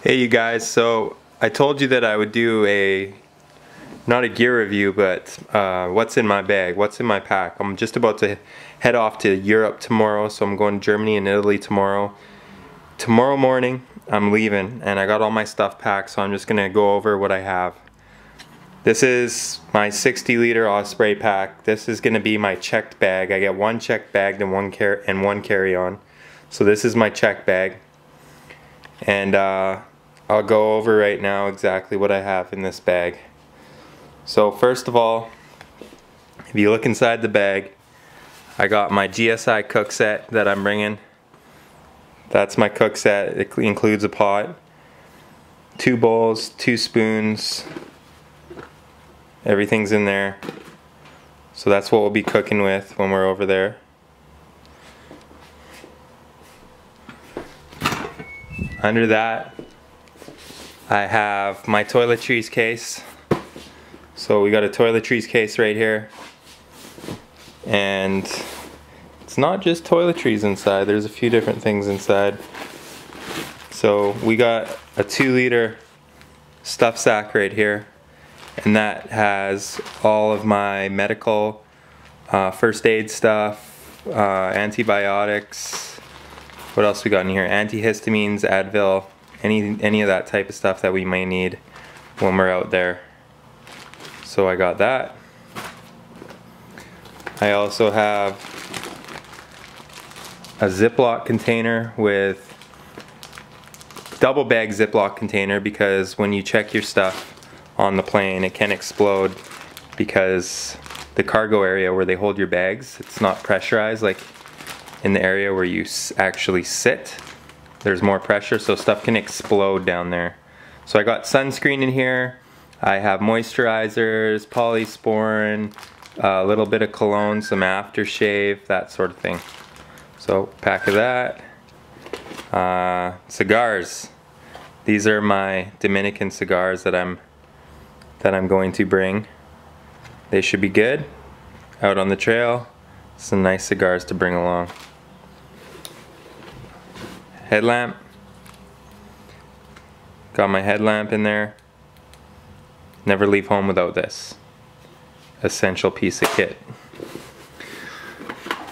Hey you guys, so I told you that I would do not a gear review, but what's in my bag, what's in my pack. I'm just about to head off to Europe tomorrow, so I'm going to Germany and Italy tomorrow. Tomorrow morning, I'm leaving, and I got all my stuff packed, so I'm just going to go over what I have. This is my 60-liter Osprey pack. This is going to be my checked bag. I get one checked bag and one carry-on. So this is my checked bag. And I'll go over right now exactly what I have in this bag. So first of all, if you look inside the bag, I got my GSI cook set that I'm bringing. That's my cook set. It includes a pot, 2 bowls, 2 spoons, everything's in there. So that's what we'll be cooking with when we're over there. Under that, I have my toiletries case. So we got a toiletries case right here. And it's not just toiletries inside, there's a few different things inside. So we got a 2-liter stuff sack right here. And that has all of my medical first aid stuff, antibiotics. What else we got in here? Antihistamines, Advil, any of that type of stuff that we may need when we're out there. So I got that. I also have a Ziploc container with double bag Ziploc container, because when you check your stuff on the plane it can explode because the cargo area where they hold your bags, it's not pressurized like in the area where you actually sit. There's more pressure, so stuff can explode down there. So I got sunscreen in here. I have moisturizers, Polysporin, a little bit of cologne, some aftershave, that sort of thing. So pack of that. Cigars. These are my Dominican cigars that I'm going to bring. They should be good out on the trail. Some nice cigars to bring along. Headlamp. Got my headlamp in there. Never leave home without this. Essential piece of kit.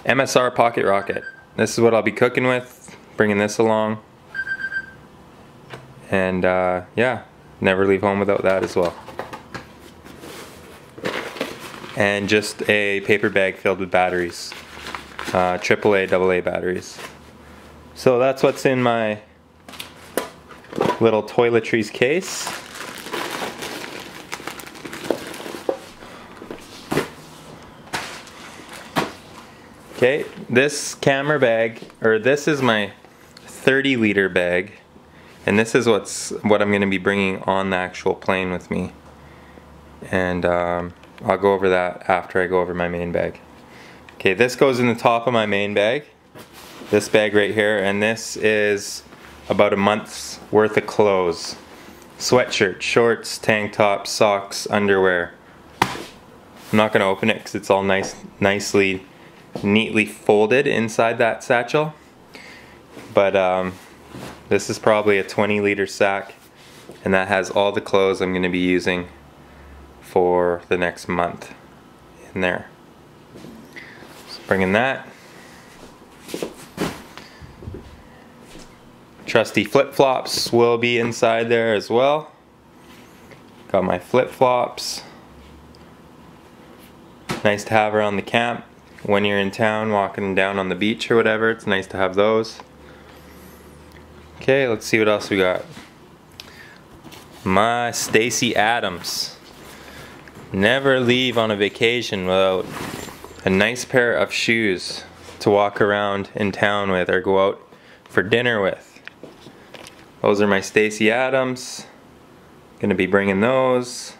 MSR pocket rocket. This is what I'll be cooking with. Bringing this along. And yeah, never leave home without that as well. And just a paper bag filled with batteries. AAA, AA batteries. So that's what's in my little toiletries case. Okay, this camera bag, or this is my 30-liter bag, and this is what I'm going to be bringing on the actual plane with me. And I'll go over that after I go over my main bag. Okay, this goes in the top of my main bag. This bag right here, and this is about a month's worth of clothes. Sweatshirt, shorts, tank tops, socks, underwear. I'm not going to open it because it's all nicely, neatly folded inside that satchel. But this is probably a 20-liter sack, and that has all the clothes I'm going to be using for the next month in there. So bringing that. Trusty flip-flops will be inside there as well. Got my flip-flops. Nice to have around the camp. When you're in town walking down on the beach or whatever, it's nice to have those. Okay, let's see what else we got. My Stacy Adams. Never leave on a vacation without a nice pair of shoes to walk around in town with or go out for dinner with. Those are my Stacy Adams. Gonna be bringing those.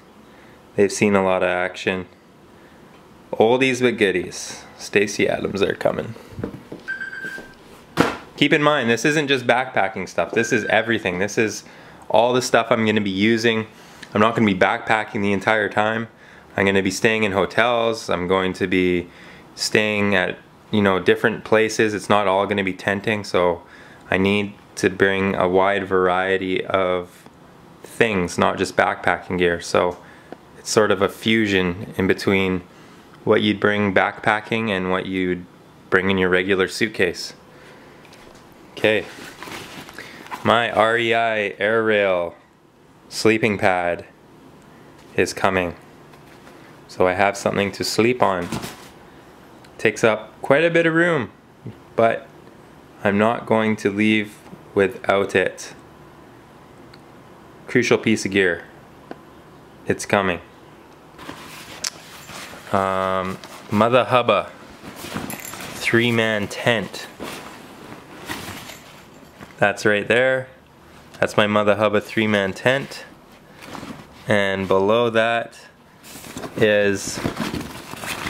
They've seen a lot of action. Oldies but goodies. Stacy Adams are coming. Keep in mind, this isn't just backpacking stuff. This is everything. This is all the stuff I'm gonna be using. I'm not gonna be backpacking the entire time. I'm gonna be staying in hotels. I'm going to be staying at, different places. It's not all gonna be tenting, so I need to bring a wide variety of things, not just backpacking gear. So it's sort of a fusion in between what you'd bring backpacking and what you'd bring in your regular suitcase. Okay, my REI AirRail sleeping pad is coming. So I have something to sleep on. Takes up quite a bit of room, but I'm not going to leave without it. Crucial piece of gear. It's coming. Mother Hubba 3-man tent. That's right there. That's my Mother Hubba 3-man tent. And below that is,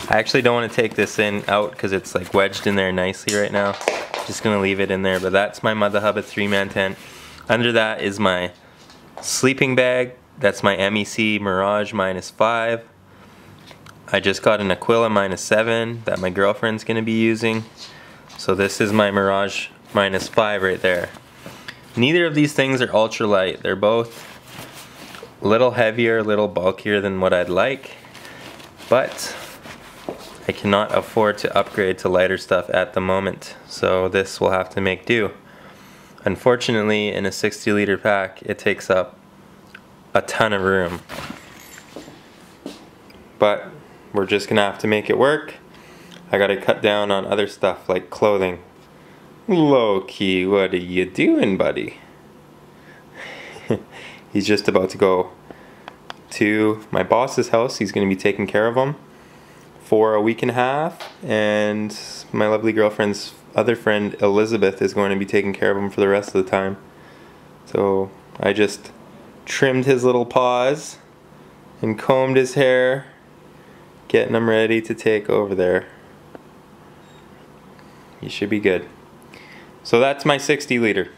I actually don't want to take this out because it's like wedged in there nicely right now. Just gonna leave it in there, but that's my Mother Hubba 3-man tent. Under that is my sleeping bag. That's my MEC Mirage -5. I just got an Aquila -7 that my girlfriend's gonna be using. So this is my Mirage -5 right there. Neither of these things are ultralight. They're both a little heavier, a little bulkier than what I'd like, but I cannot afford to upgrade to lighter stuff at the moment, so this will have to make do. Unfortunately, in a 60-liter pack, it takes up a ton of room, but we're just gonna have to make it work. I gotta cut down on other stuff like clothing. Low-key, what are you doing, buddy? He's just about to go to my boss's house. He's going to be taking care of him for a week and a half, and my lovely girlfriend's other friend Elizabeth is going to be taking care of him for the rest of the time. So I just trimmed his little paws and combed his hair, getting him ready to take over there. He should be good. So that's my 60-liter.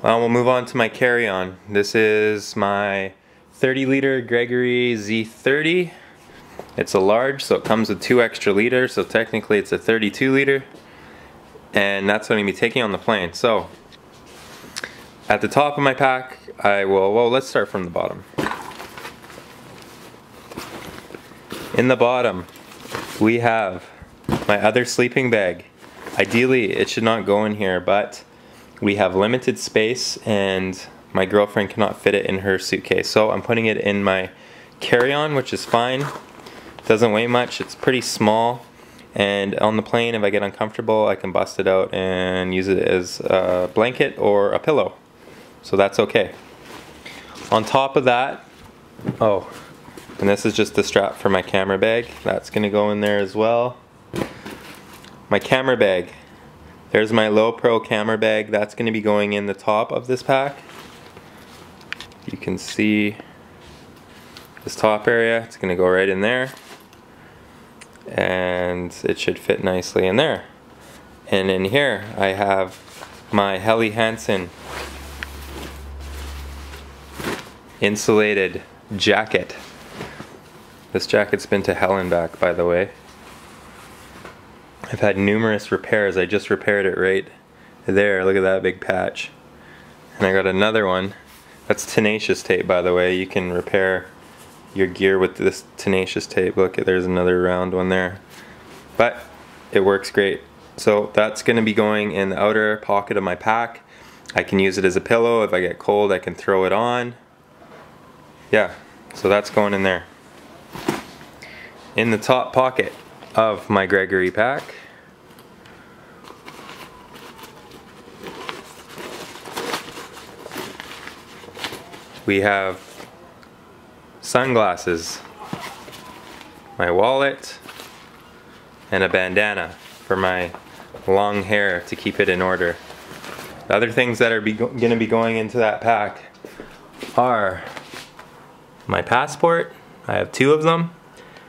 Well, we'll move on to my carry-on. This is my 30-liter Gregory Z30. It's a large, so it comes with 2 extra liters, so technically it's a 32-liter. And that's what I'm going to be taking on the plane. So, at the top of my pack, well, let's start from the bottom. In the bottom, we have my other sleeping bag. Ideally, it should not go in here, but we have limited space and my girlfriend cannot fit it in her suitcase. So I'm putting it in my carry-on, which is fine. It doesn't weigh much, it's pretty small. And on the plane, if I get uncomfortable, I can bust it out and use it as a blanket or a pillow. So that's okay. On top of that, oh, and this is just the strap for my camera bag. That's gonna go in there as well. My camera bag. There's my Lowepro camera bag. That's going to be going in the top of this pack. You can see this top area. It's going to go right in there. And it should fit nicely in there. And in here I have my Helly Hansen insulated jacket. This jacket's been to hell and back, by the way. I've had numerous repairs. I just repaired it right there. Look at that big patch. And I got another one. That's tenacious tape, by the way. You can repair your gear with this tenacious tape. Look, there's another round one there. But it works great. So that's going to be going in the outer pocket of my pack. I can use it as a pillow. If I get cold, I can throw it on. Yeah, so that's going in there. In the top pocket of my Gregory pack, we have sunglasses, my wallet, and a bandana for my long hair to keep it in order. The other things that are going to be going into that pack are my passport. I have 2 of them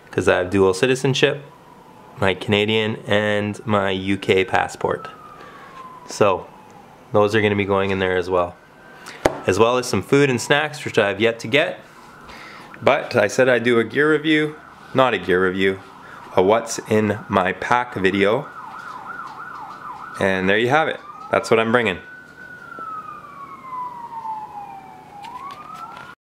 because I have dual citizenship, my Canadian and my UK passport. So those are going to be going in there as well as some food and snacks, which I have yet to get. But I said I'd do a gear review, not a gear review, a what's in my pack video. And there you have it. That's what I'm bringing.